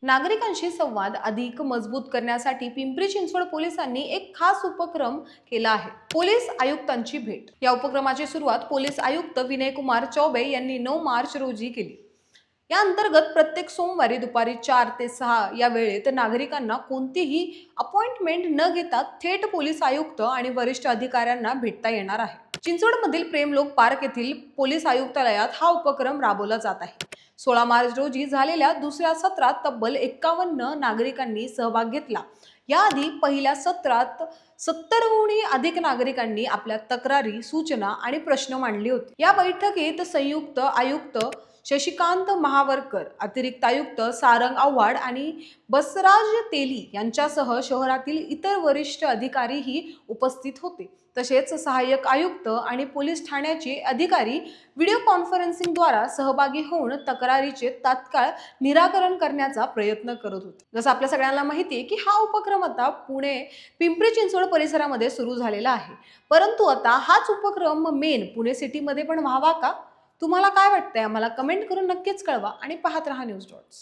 नागरिकांशी संवाद अधिक मजबूत करण्यासाठी पिंपरी चिंचवड पोलिसांनी एक खास उपक्रम केला आहे। पोलीस आयुक्तांची भेट। या उपक्रमाची सुरुवात पोलीस आयुक्त विनय कुमार चौबे यांनी 9 मार्च रोजी केली। या अंतर्गत प्रत्येक सोमवारी दुपारी 4 ते 6 या वेळेत नागरिकांना कोणतीही अपॉइंटमेंट न घेता थेट पोलीस आयुक्त आणि वरिष्ठ अधिकाऱ्यांना भेटता येणार आहे। चिंचवडमधील प्रेमलोक पार्क येथील पोलीस आयुक्तालयात हा उपक्रम राबवला जात आहे। 16 मार्च रोजी झालेल्या दुसऱ्या सत्रात तब्बल 51 नागरिकांनी सहभाग घेतला। याआधी पहिल्या सत्रात 70हूनही अधिक नागरिकांनी आपल्या तक्रारी, सूचना आणि प्रश्न मांडले होते। या बैठकीत संयुक्त आयुक्त शशिकांत महावरकर, अतिरिक्त आयुक्त सारंग आव्हाड आणि बसराज तेली यांच्यासह शहरातील इतर वरिष्ठ अधिकारीही उपस्थित होते। तसेच सहाय्यक आयुक्त आणि पोलीस ठाण्याचे अधिकारी व्हिडिओ कॉन्फरन्सिंगद्वारा सहभागी होऊन तक्रारीचे तात्काळ निराकरण करण्याचा प्रयत्न करत होते। जसं आपल्या सगळ्यांना माहिती आहे की हा उपक्रम आता पुणे पिंपरी चिंचवड परिसरामध्ये सुरू झालेला आहे, परंतु आता हाच उपक्रम मेन पुणे सिटीमध्ये पण व्हावा का? तुम्हाला काय वाटतंय? आम्हाला कमेंट करून नक्कीच कळवा आणि पाहत रहा न्यूज डॉट्स।